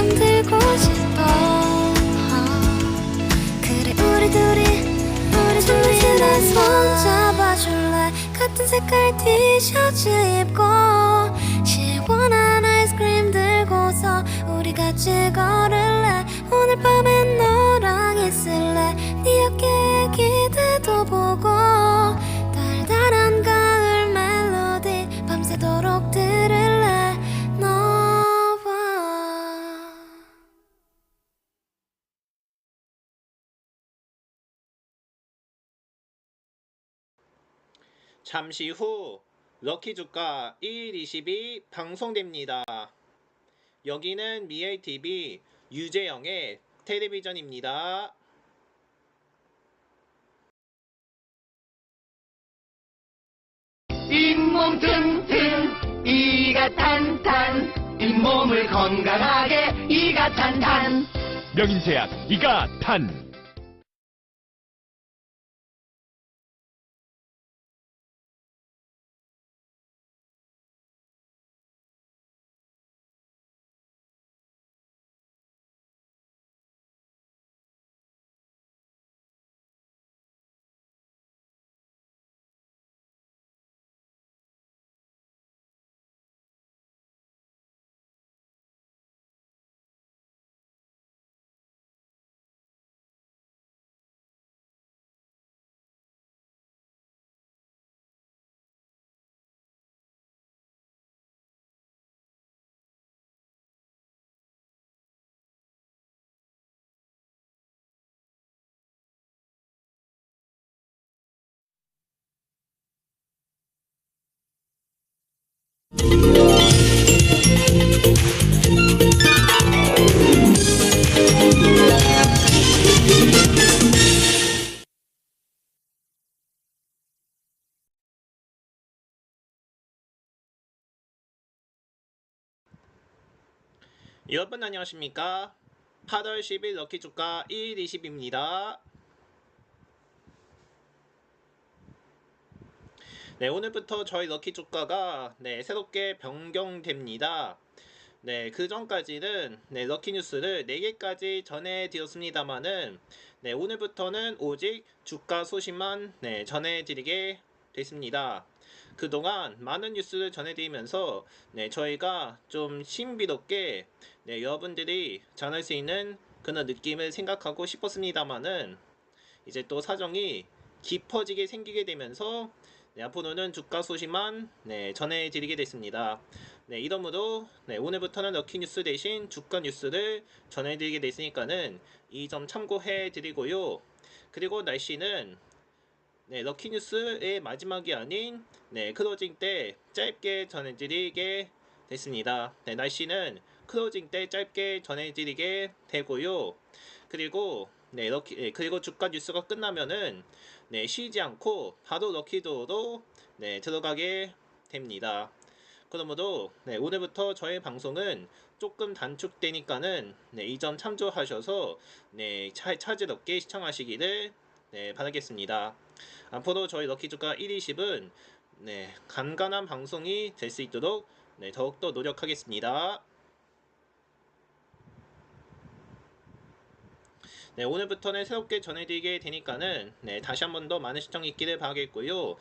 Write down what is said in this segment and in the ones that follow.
잠들고 싶어. 그래 우리 둘이 내 손 잡아줄래? 같은 색깔 티셔츠 입고 시원한 아이스크림 들고서 우리 같이 걸을래? 오늘 밤엔 너랑 있을래? 네 어깨에 기대도 보고 달달한 가을 멜로디 밤새도록 들을래? 너와. 잠시 후 럭키 주가 1일 20이 방송됩니다. 여기는 미엘TV 유재영의 텔레비전입니다. 잇몸 튼튼 이가 탄탄 잇몸을 건강하게 이가 탄탄 명인제약 이가 탄. 여러분 안녕하십니까? 8월 10일 럭키 주가 1일 20입니다. 네, 오늘부터 저희 럭키 주가가 새롭게 변경됩니다. 그 전까지는 럭키 뉴스를 4개까지 전해드렸습니다만은 오늘부터는 오직 주가 소식만 전해드리게 됐습니다. 그동안 많은 뉴스를 전해드리면서 저희가 좀 신비롭게 여러분들이 전할 수 있는 그런 느낌을 생각하고 싶었습니다만은 이제 또 사정이 깊어지게 생기게 되면서 앞으로는 주가 소식만 전해드리게 됐습니다. 이러므로 오늘부터는 럭키 뉴스 대신 주가 뉴스를 전해드리게 됐으니까는 이 점 참고해 드리고요. 그리고 날씨는 럭키 뉴스의 마지막이 아닌 클로징 때 짧게 전해드리게 됐습니다. 날씨는 클로징 때 짧게 전해드리게 되고요. 그리고 그리고 주가 뉴스가 끝나면은 쉬지 않고 바로 럭키도어로 들어가게 됩니다. 그러므로 오늘부터 저의 방송은 조금 단축되니까는 이 점 참조하셔서 차질없게 시청하시기를 바라겠습니다. 앞으로 저희 럭키주가 120은 간간한 방송이 될 수 있도록 더욱더 노력하겠습니다. 오늘부터는 새롭게 전해드리게 되니까는 다시 한 번 더 많은 시청 있기를 바라겠고요.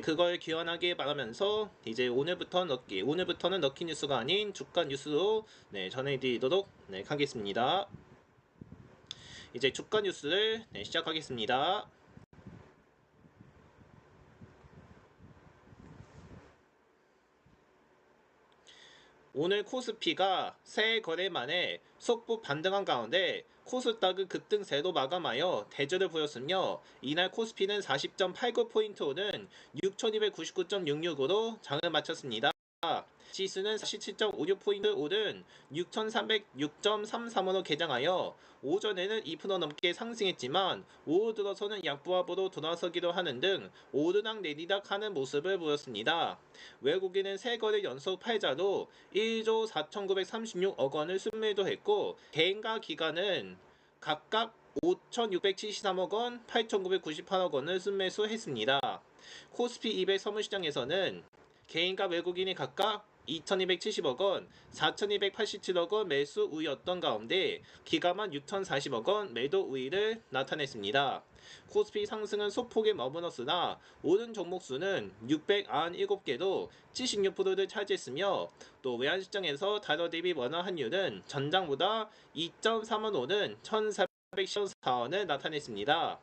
그걸 기원하길 바라면서 이제 오늘부터는 럭키 뉴스가 아닌 주가 뉴스로 전해드리도록 하겠습니다. 이제 주가 뉴스를 시작하겠습니다. 오늘 코스피가 새 거래 만에 속보 반등한 가운데 코스닥은 급등세로 마감하여 대조를 보였으며 이날 코스피는 40.89포인트 오른 6299.66으로 장을 마쳤습니다. 지수는 47.56포인트 오른 6306.33으로 개장하여 오전에는 2% 넘게 상승했지만 오후 들어서는 약보합으로 돌아서기도 하는 등 오르락 내리락 하는 모습을 보였습니다. 외국인은 세 거래 연속 팔자로 1조 4936억 원을 순매도했고 개인과 기관은 각각 5,673억 원, 8,998억 원을 순매수했습니다. 코스피 200 선물시장에서는 개인과 외국인이 각각 2,270억 원, 4,287억 원 매수 우위였던 가운데 기가만 6,040억 원 매도 우위를 나타냈습니다. 코스피 상승은 소폭에 머무렀으나 오른 종목 수는 697개로 76%를 차지했으며 또 외환시장에서 달러 대비 원화 환율은 전장보다 2.3원 오른 1,414원을 나타냈습니다.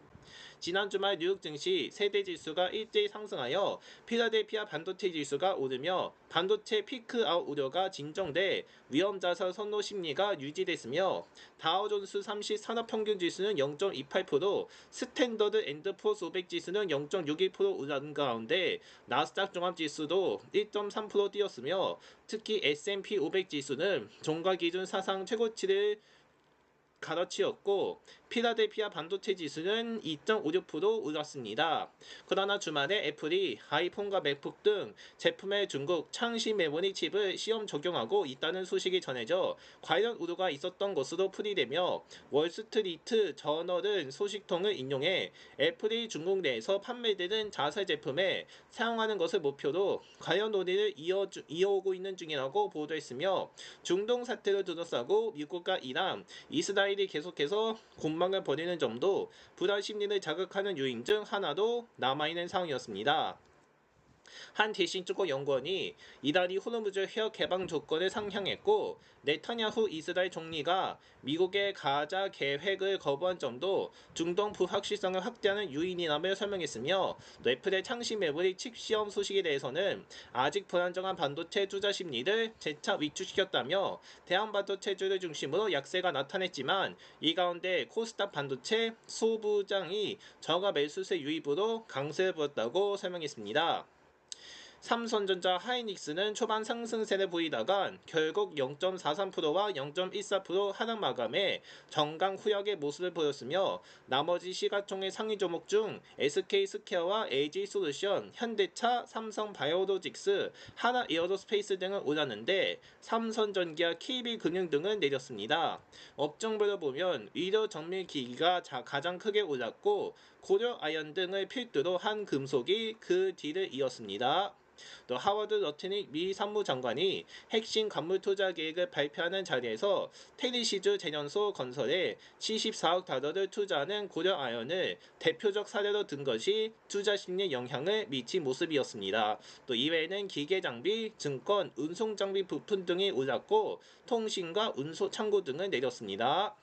지난 주말 뉴욕 증시 세대 지수가 일제히 상승하여 필라델피아 반도체 지수가 오르며 반도체 피크아웃 우려가 진정돼 위험 자산 선호 심리가 유지됐으며 다우존스 30 산업평균 지수는 0.28%, 스탠더드 앤드 포스 500 지수는 0.61% 오른 가운데 나스닥 종합 지수도 1.3% 뛰었으며 특히 S&P 500 지수는 종가 기준 사상 최고치를 갈아치웠고 필라델피아 반도체 지수는 2.56% 올랐습니다. 그러나 주말에 애플이 아이폰과 맥북 등 제품의 중국 창시 메모리 칩을 시험 적용하고 있다는 소식이 전해져 관련 우려가 있었던 것으로 풀이되며 월스트리트 저널은 소식통을 인용해 애플이 중국 내에서 판매되는 자사 제품에 사용하는 것을 목표로 관련 논의를 이어오고 있는 중이라고 보도했으며 중동 사태를 둘러싸고 미국과 이란, 이스라엘이 계속해서 공방을 벌이는 점도 불안 심리를 자극하는 요인 중 하나도 남아있는 상황이었습니다. 한 대신주거 연구원이 이달이 호르무즈 해역 개방 조건을 상향했고 네타냐후 이스라엘 총리가 미국의 가자 계획을 거부한 점도 중동 불확실성을 확대하는 요인이라며 설명했으며 애플의 창시 메모리 칩 시험 소식에 대해서는 아직 불안정한 반도체 투자 심리를 재차 위축시켰다며 대한반도체주를 중심으로 약세가 나타냈지만 이 가운데 코스닥 반도체 소부장이 저가 매수세 유입으로 강세를 보였다고 설명했습니다. 삼성전자 하이닉스는 초반 상승세를 보이다가 결국 0.43%와 0.14% 하락 마감해 정강 후역의 모습을 보였으며 나머지 시가총액 상위 종목 중 SK스퀘어와 LG솔루션, 현대차, 삼성바이오로직스, 하나에어로스페이스 등은 올랐는데 삼성전기와 KB금융 등은 내렸습니다. 업종별로 보면 의료 정밀기기가 가장 크게 올랐고 고려아연 등을 필두로 한 금속이 그 뒤를 이었습니다. 또 하워드 러트닉 미 상무장관이 핵심 건물 투자 계획을 발표하는 자리에서 테니시주 제련소 건설에 74억 달러를 투자하는 고려아연을 대표적 사례로 든 것이 투자 심리에 영향을 미친 모습이었습니다. 또 이외에는 기계장비, 증권, 운송장비 부품 등이 올랐고 통신과 운소 창고 등을 내렸습니다.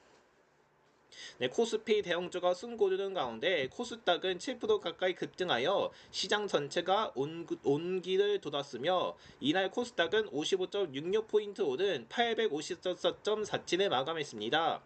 코스피 대형주가 숨고르는 가운데 코스닥은 7% 가까이 급등하여 시장 전체가 온기를 돋았으며 이날 코스닥은 55.66포인트 오른 854.47을 마감했습니다.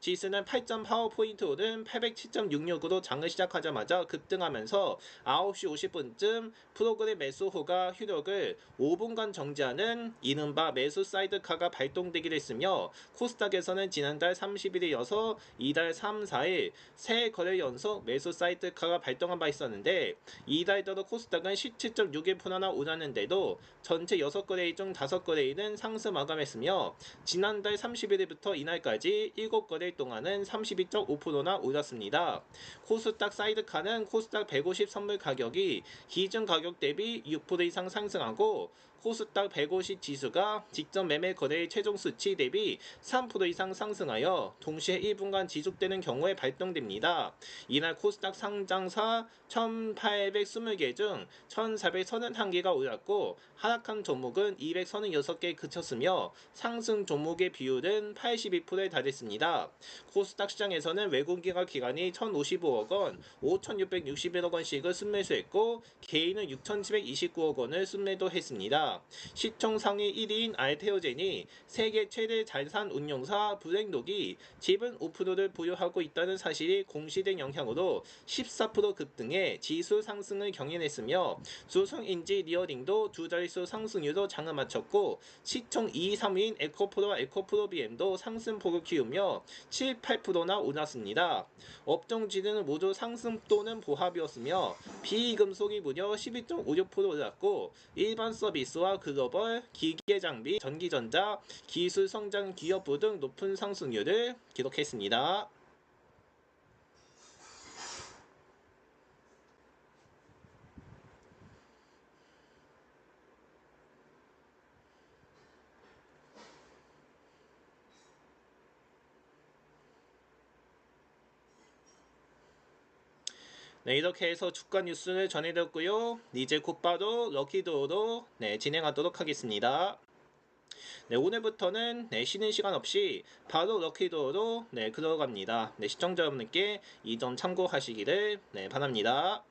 지수는 8.45포인트 오른 807.66으로 장을 시작하자마자 급등하면서 9시 50분쯤 프로그램 매수호가 효력을 5분간 정지하는 이른바 매수 사이드카가 발동되기도 했으며 코스닥에서는 지난달 30일에 이어서 이달 3, 4일 새 거래 연속 매수 사이드카가 발동한 바 있었는데 이달 들어 코스닥은 17.61%나 오랐는데도 전체 6거래일 중 5거래일은 상승 마감했으며 지난달 31일부터 이날까지 7거래일 동안은 32.5%나 올랐습니다. 코스닥 사이드카는 코스닥 150 선물 가격이 기준 가격 대비 6% 이상 상승하고 코스닥 150 지수가 직전 매매 거래의 최종 수치 대비 3% 이상 상승하여 동시에 1분간 지속되는 경우에 발동됩니다. 이날 코스닥 상장사 1820개 중 1431개가 올랐고 하락한 종목은 236개에 그쳤으며 상승 종목의 비율은 82%에 달했습니다. 코스닥 시장에서는 외국인과 기관이 1,055억 원, 5,661억 원씩을 순매수했고 개인은 6,729억 원을 순매도했습니다. 시총 상위 1위인 알테오젠이 세계 최대 자산 운용사 블랙록이 지분 5%를 보유하고 있다는 사실이 공시된 영향으로 14% 급등해 지수 상승을 경인했으며 수성인지 리어링도 두 자릿수 상승률로 장을 마쳤고 시총 2위, 3위인 에코프로와 에코프로비엠도 상승폭을 키우며 7, 8%나 올랐습니다. 업종지는 모두 상승 또는 보합이었으며 비금속이 무려 12.56% 올랐고 일반 서비스와 글로벌, 기계장비, 전기전자, 기술성장 기업부 등 높은 상승률을 기록했습니다. 네, 이렇게 해서 주가 뉴스를 전해드렸고요. 이제 곧바로 럭키드로로 진행하도록 하겠습니다. 네, 오늘부터는 쉬는 시간 없이 바로 럭키드로로 들어갑니다. 시청자 여러분께 이 점 참고하시기를 바랍니다.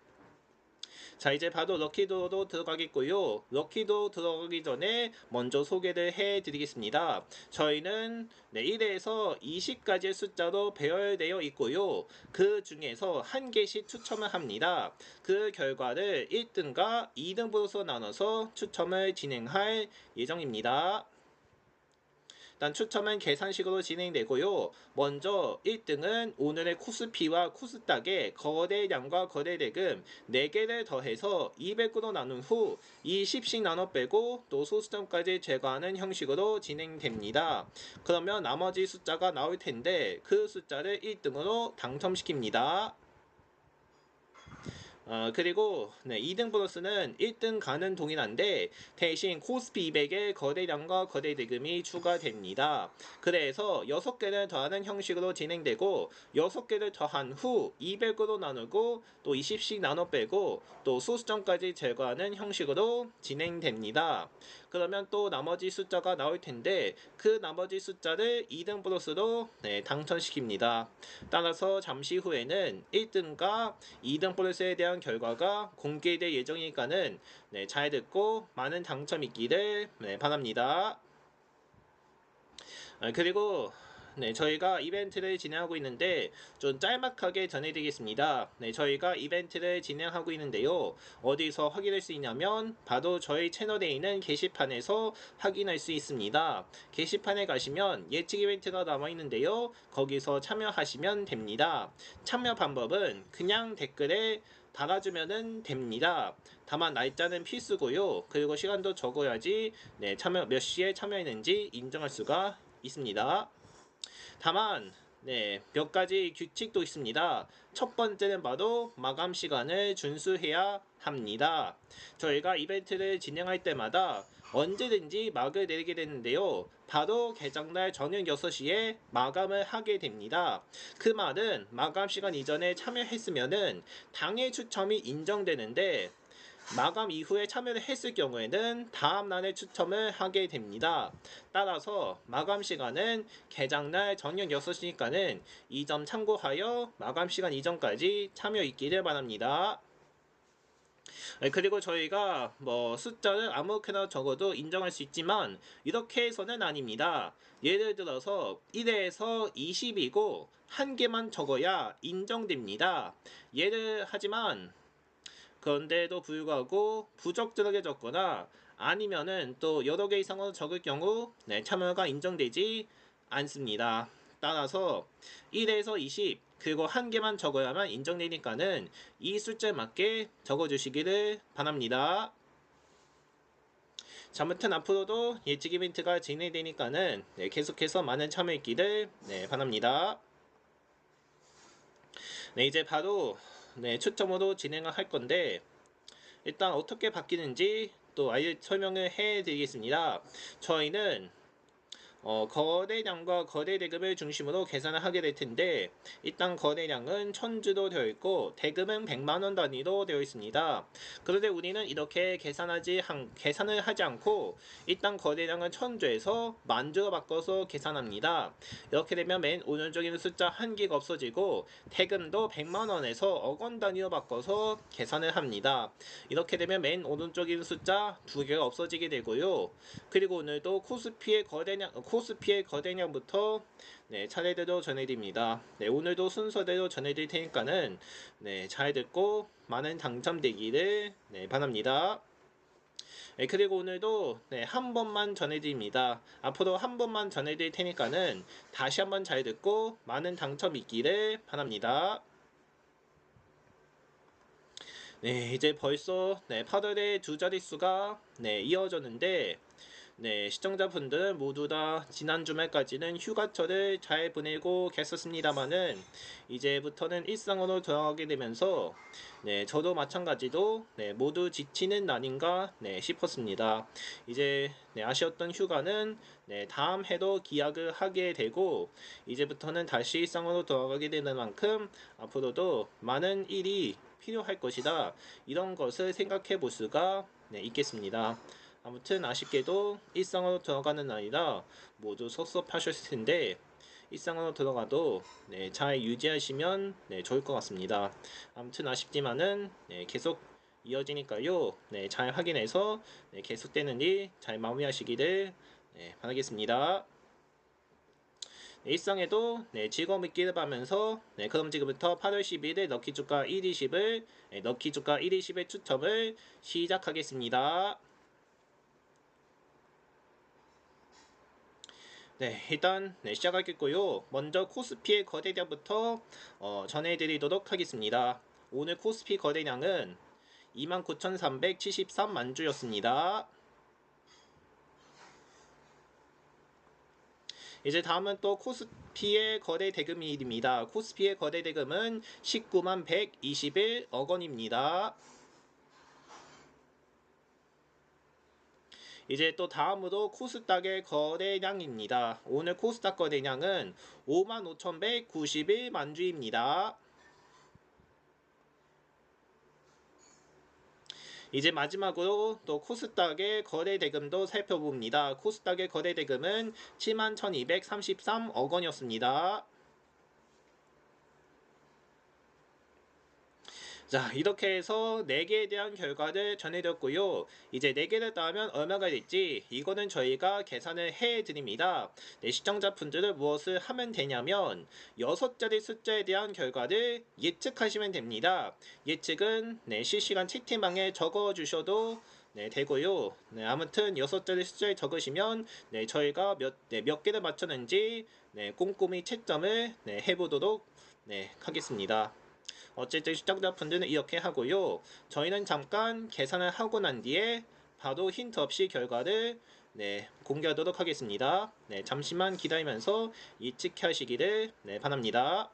자, 이제 바로 럭키드로로 들어가겠고요. 럭키드로 들어가기 전에 먼저 소개를 해드리겠습니다. 저희는 1에서 20까지의 숫자로 배열되어 있고요. 그 중에서 한 개씩 추첨을 합니다. 그 결과를 1등과 2등으로서 나눠서 추첨을 진행할 예정입니다. 일단 추첨은 계산식으로 진행되고요. 먼저 1등은 오늘의 코스피와 코스닥의 거래량과 거래대금 4개를 더해서 200으로 나눈 후 20씩 나눠 빼고 또 소수점까지 제거하는 형식으로 진행됩니다. 그러면 나머지 숫자가 나올 텐데 그 숫자를 1등으로 당첨시킵니다. 그리고 2등 보너스는 1등 가는 동일한데 대신 코스피 200의 거래량과 거래대금이 추가됩니다. 그래서 6개를 더하는 형식으로 진행되고 6개를 더한 후 200으로 나누고 또 20씩 나눠 빼고 또 소수점까지 제거하는 형식으로 진행됩니다. 그러면 또 나머지 숫자가 나올 텐데 그 나머지 숫자를 2등 보너스로 당첨시킵니다. 따라서 잠시 후에는 1등과 2등 보너스에 대한 결과가 공개될 예정이니까는 잘 듣고 많은 당첨 있기를 바랍니다. 그리고 저희가 이벤트를 진행하고 있는데 좀 짤막하게 전해드리겠습니다. 저희가 이벤트를 진행하고 있는데요. 어디서 확인할 수 있냐면 바로 저희 채널에 있는 게시판에서 확인할 수 있습니다. 게시판에 가시면 예측 이벤트가 남아 있는데요. 거기서 참여하시면 됩니다. 참여 방법은 그냥 댓글에 달아주면 됩니다. 다만 날짜는 필수고요. 그리고 시간도 적어야지 참여 몇 시에 참여했는지 인정할 수가 있습니다. 다만 몇 가지 규칙도 있습니다. 첫 번째는 바로 마감 시간을 준수해야 합니다. 저희가 이벤트를 진행할 때마다 언제든지 막을 내리게 되는데요. 바로 개장날 저녁 6시에 마감을 하게 됩니다. 그 말은 마감 시간 이전에 참여했으면은 당일 추첨이 인정되는데 마감 이후에 참여를 했을 경우에는 다음날에 추첨을 하게 됩니다. 따라서 마감 시간은 개장날 저녁 6시니까는 이 점 참고하여 마감 시간 이전까지 참여 있기를 바랍니다. 그리고 저희가 숫자를 아무렇게나 적어도 인정할 수 있지만 이렇게 해서는 아닙니다. 예를 들어서 1에서 20이고 한 개만 적어야 인정됩니다. 하지만 그런데도 불구하고 부적절하게 적거나 아니면은 또 여러 개 이상으로 적을 경우 참여가 인정되지 않습니다. 따라서 1에서 20 그리고 한 개만 적어야만 인정되니까는 이 숫자에 맞게 적어주시기를 바랍니다. 자, 아무튼 앞으로도 예측 이벤트가 진행되니까는 계속해서 많은 참여 있기를 바랍니다. 이제 바로 추첨으로 진행을 할 건데 일단 어떻게 바뀌는지 또 설명을 해 드리겠습니다. 저희는 거래량과 거래대금을 중심으로 계산을 하게 될 텐데 일단 거래량은 1000주로 되어 있고 대금은 100만원 단위로 되어 있습니다. 그런데 우리는 이렇게 계산을 하지 않고 일단 거래량은 1000주에서 만주로 바꿔서 계산합니다. 이렇게 되면 맨 오른쪽에는 숫자 한 개가 없어지고 대금도 100만원에서 억원 단위로 바꿔서 계산을 합니다. 이렇게 되면 맨 오른쪽에 있는 숫자 2개가 없어지게 되고요. 그리고 오늘도 코스피의 거래량부터 차례대로 전해드립니다. 오늘도 순서대로 전해드릴 테니까는 잘 듣고 많은 당첨되기를 바랍니다. 그리고 오늘도 한 번만 전해드립니다. 앞으로 한 번만 전해드릴 테니까는 다시 한번 잘 듣고 많은 당첨 있기를 바랍니다. 이제 벌써 8월의 두 자릿수가 이어졌는데 시청자분들은 모두 다 지난 주말까지는 휴가철을 잘 보내고 계셨습니다만은 이제부터는 일상으로 돌아가게 되면서 저도 마찬가지로 모두 지치는 날인가 싶었습니다. 이제 아쉬웠던 휴가는 다음 해도 기약을 하게 되고 이제부터는 다시 일상으로 돌아가게 되는 만큼 앞으로도 많은 일이 필요할 것이다. 이런 것을 생각해 볼 수가 있겠습니다. 아무튼 아쉽게도 일상으로 들어가는 날이라 모두 섭섭하셨을 텐데 일상으로 들어가도 잘 유지하시면 좋을 것 같습니다. 아무튼 아쉽지만은 계속 이어지니까요. 잘 확인해서 계속되는 일 잘 마무리하시기를 바라겠습니다. 일상에도 즐거움 있기를 바라면서 그럼 지금부터 8월 11일 럭키주가 120을 럭키주가 120의 추첨을 시작하겠습니다. 일단 시작하겠고요. 먼저 코스피의 거래량부터 전해드리도록 하겠습니다. 오늘 코스피 거래량은 29,373만 주였습니다. 이제 다음은 또 코스피의 거래 대금일입니다. 코스피의 거래 대금은 19만 121억 원입니다. 이제 또 다음으로 코스닥의 거래량입니다. 오늘 코스닥 거래량은 55,191만 주입니다. 이제 마지막으로 또 코스닥의 거래 대금도 살펴봅니다. 코스닥의 거래 대금은 71,233억 원이었습니다. 자, 이렇게 해서 4개에 대한 결과를 전해드렸고요. 이제 4개를 따면 얼마가 될지 이거는 저희가 계산을 해드립니다. 시청자분들은 무엇을 하면 되냐면 6자리 숫자에 대한 결과를 예측하시면 됩니다. 예측은 실시간 채팅방에 적어주셔도 되고요. 아무튼 6자리 숫자에 적으시면 저희가 몇 개를 맞췄는지 꼼꼼히 채점을 해보도록 하겠습니다. 어쨌든 시청자분들은 이렇게 하고요. 저희는 잠깐 계산을 하고 난 뒤에 바로 힌트 없이 결과를 공개하도록 하겠습니다. 잠시만 기다리면서 예측하시기를 바랍니다.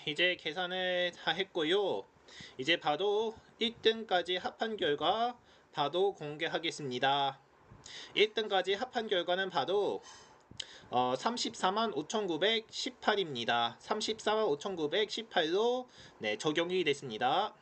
이제 계산을 다 했고요. 이제 바로 1등까지 합한 결과 바로 공개하겠습니다. 1등까지 합한 결과는 바로 34만 5,918입니다. 34만 5,918로 적용이 됐습니다.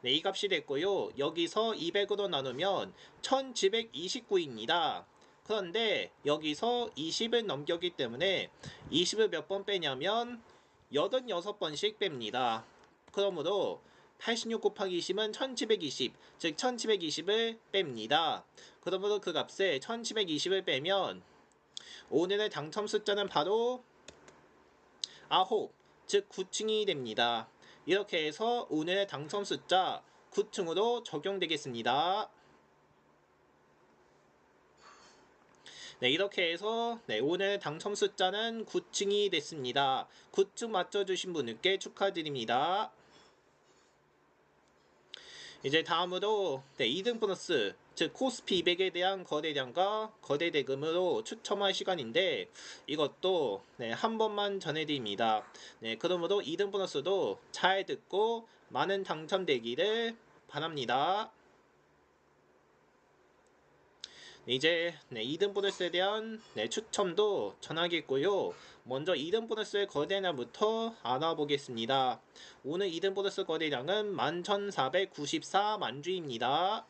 이 값이 됐고요. 여기서 200으로 나누면 1729입니다. 그런데 여기서 20을 넘겼기 때문에 20을 몇 번 빼냐면 86번씩 뺍니다. 그러므로 86 곱하기 20은 1720, 즉 1720을 뺍니다. 그러므로 그 값에 1720을 빼면 오늘의 당첨 숫자는 바로 9, 즉 9층이 됩니다. 이렇게 해서 오늘의 당첨 숫자 9층으로 적용되겠습니다. 이렇게 해서 오늘 당첨 숫자는 9층이 됐습니다. 9층 맞춰주신 분들께 축하드립니다. 이제 다음으로 2등 보너스, 즉 코스피 200에 대한 거래량과 거래 대금으로 추첨할 시간인데 이것도 한 번만 전해드립니다. 그러므로 2등 보너스도 잘 듣고 많은 당첨되기를 바랍니다. 이제 2등 보너스에 대한 추첨도 전하겠고요. 먼저 2등 보너스의 거래량부터 알아보겠습니다. 오늘 2등 보너스 거래량은 11,494만 주입니다.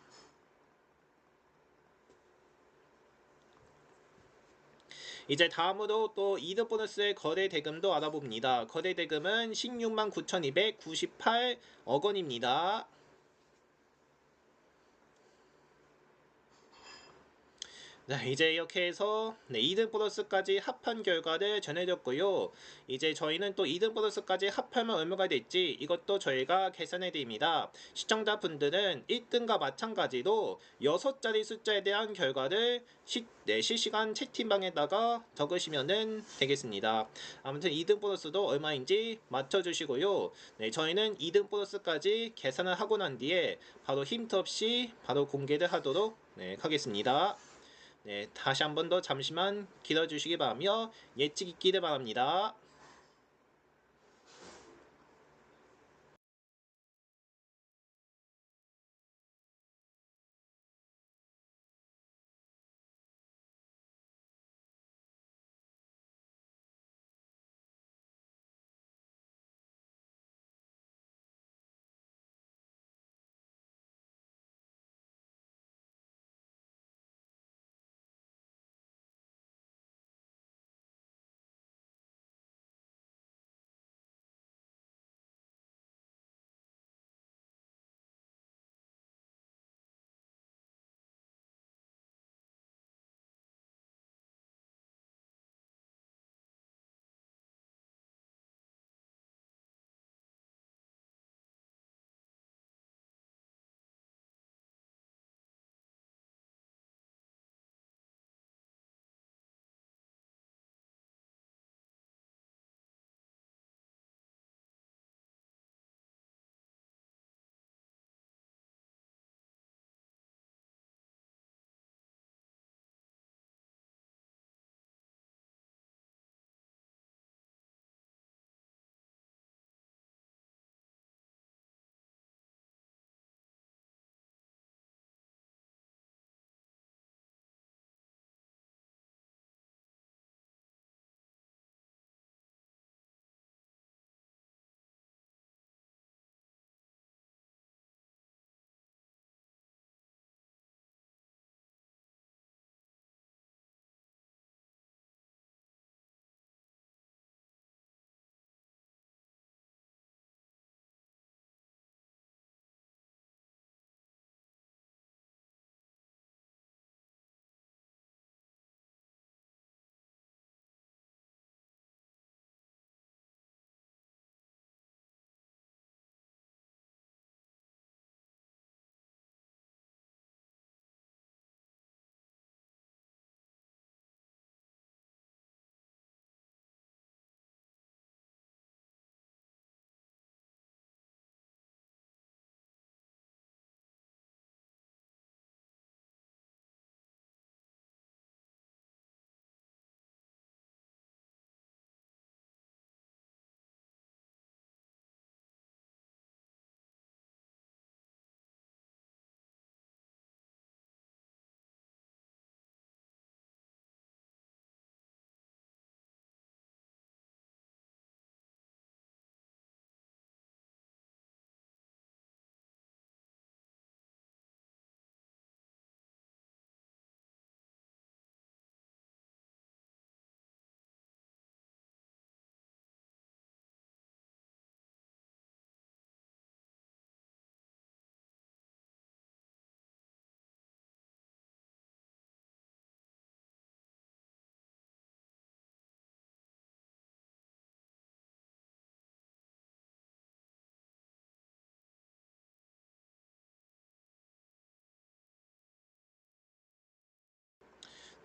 이제 다음으로 또 2등 보너스의 거래 대금도 알아봅니다. 거래 대금은 16만 9,298억 원입니다. 네, 이제 이렇게 해서 2등 보너스까지 합한 결과를 전해드렸고요. 이제 저희는 또 2등 보너스까지 합하면 얼마가 될지 이것도 저희가 계산해 드립니다. 시청자분들은 1등과 마찬가지로 6자리 숫자에 대한 결과를 실시간 채팅방에다가 적으시면 되겠습니다. 아무튼 2등 보너스도 얼마인지 맞춰주시고요. 저희는 2등 보너스까지 계산을 하고 난 뒤에 바로 힌트 없이 바로 공개를 하도록 하겠습니다. 다시 한 번 더 잠시만 기다려주시기 바라며 예측 있기를 바랍니다.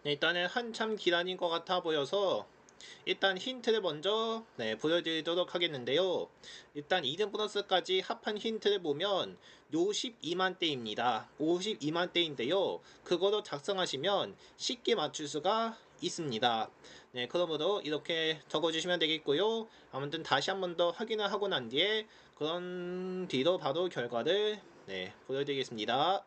일단은 한참 기다린 것 같아 보여서 일단 힌트를 먼저 보여드리도록 하겠는데요. 일단 2등 보너스까지 합한 힌트를 보면 52만 대입니다. 52만 대인데요. 그거로 작성하시면 쉽게 맞출 수가 있습니다. 네, 그러므로 이렇게 적어주시면 되겠고요. 아무튼 다시 한 번 더 확인을 하고 난 뒤에 그런 뒤로 바로 결과를 보여드리겠습니다.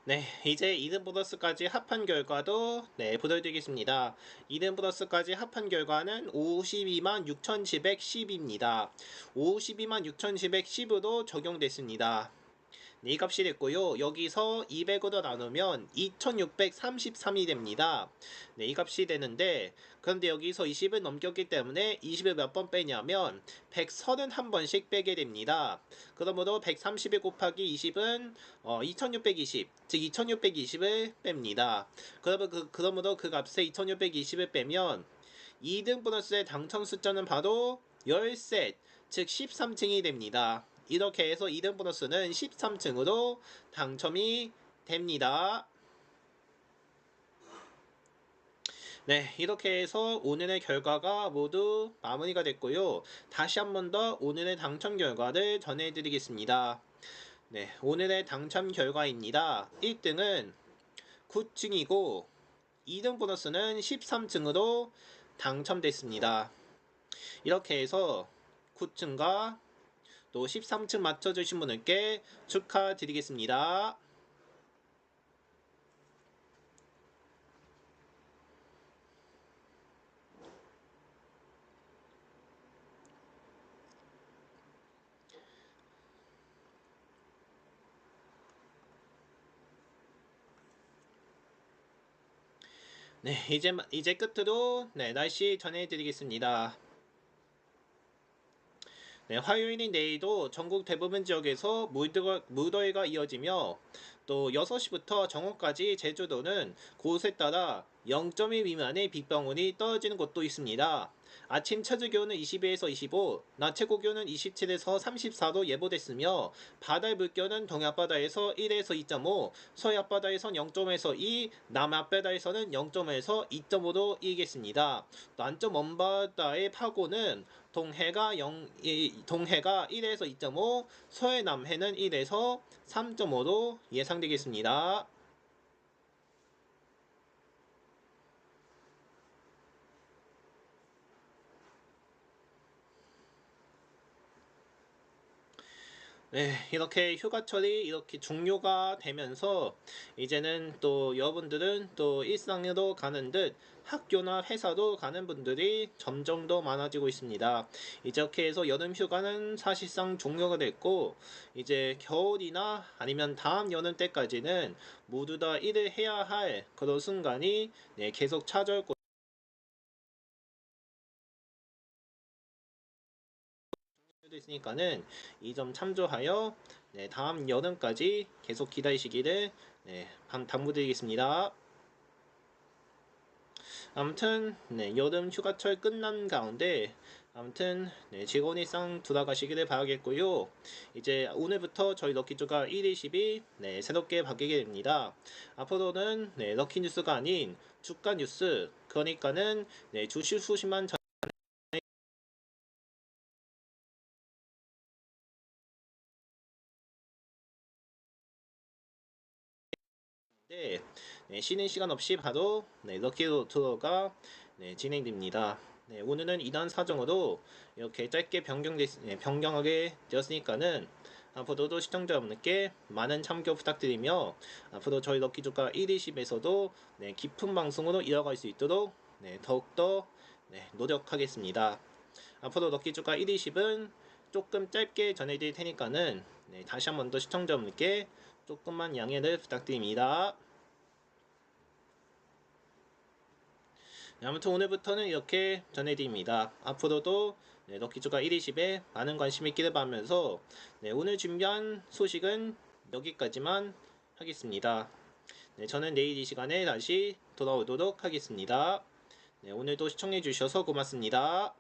네, 이제 이든 보너스까지 합한 결과도 보여드리겠습니다. 이든 보너스까지 합한 결과는 52만 6,710입니다. 52만 6,710으로 적용됐습니다. 네, 이 값이 됐고요. 여기서 200으로 나누면 2633이 됩니다. 네, 이 값이 되는데 그런데 여기서 20을 넘겼기 때문에 20을 몇 번 빼냐면 131번씩 빼게 됩니다. 그러므로 131 곱하기 20은 2620, 즉 2620을 뺍니다. 그러므로 그 값에 2620을 빼면 2등 보너스의 당첨 숫자는 바로 10셋, 즉 13층이 됩니다. 이렇게 해서 2등 보너스는 13층으로 당첨이 됩니다. 네, 이렇게 해서 오늘의 결과가 모두 마무리가 됐고요. 다시 한 번 더 오늘의 당첨 결과를 전해드리겠습니다. 네, 오늘의 당첨 결과입니다. 1등은 9층이고 2등 보너스는 13층으로 당첨됐습니다. 이렇게 해서 9층과 또 13층 맞춰주신 분들께 축하드리겠습니다. 네, 이제 끝으로 날씨 전해드리겠습니다. 네, 화요일인 내일도 전국 대부분 지역에서 무더위가 이어지며 또 6시부터 정오까지 제주도는 곳에 따라 0.1 미만의 빗방울이 떨어지는 곳도 있습니다. 아침 최저 기온은 22에서 25, 낮 최고 기온은 27에서 34도 예보됐으며 바다의 물결은 동해바다에서 1에서 2.5, 서해바다에선 0.에서 2, 남해바다에서는 0.에서 2.5도 일겠습니다. 남쪽 먼바다의 파고는 동해가 1에서 2.5, 서해 남해는 1에서 3.5도 예상되겠습니다. 네, 이렇게 휴가철이 이렇게 종료가 되면서 이제는 또 여러분들은 또 일상으로 가는 듯 학교나 회사로 가는 분들이 점점 더 많아지고 있습니다. 이렇게 해서 여름 휴가는 사실상 종료가 됐고 이제 겨울이나 아니면 다음 여름 때까지는 모두 다 일을 해야 할 그런 순간이 계속 찾아올 것 있으니까는 이 점 참조하여 다음 여름까지 계속 기다리시기를 당부드리겠습니다. 아무튼 여름 휴가철 끝난 가운데 아무튼 네, 즐거운 일상 돌아가시기를 바라겠고요. 이제 오늘부터 저희 럭키조가 1위 10이 네, 새롭게 바뀌게 됩니다. 앞으로는 네, 럭키 뉴스가 아닌 주가 뉴스, 그러니까는 네, 주식 소식만 네, 쉬는 시간 없이 바로 네, 럭키로토가 네, 진행됩니다. 네, 오늘은 2단 사정으로 이렇게 짧게 변경하게 되었으니까는 앞으로도 시청자분들께 많은 참고 부탁드리며 앞으로 저희 럭키조가 1위 10에서도 네, 깊은 방송으로 이어갈 수 있도록 네, 더욱더 네, 노력하겠습니다. 앞으로 럭키조가 1위 10은 조금 짧게 전해드릴 테니까는 네, 다시 한 번 더 시청자분들께 조금만 양해를 부탁드립니다. 네, 아무튼 오늘부터는 이렇게 전해드립니다. 앞으로도 네, 럭키조가 1위 10에 많은 관심 있기를 바라면서 네, 오늘 준비한 소식은 여기까지만 하겠습니다. 네, 저는 내일 이 시간에 다시 돌아오도록 하겠습니다. 네, 오늘도 시청해주셔서 고맙습니다.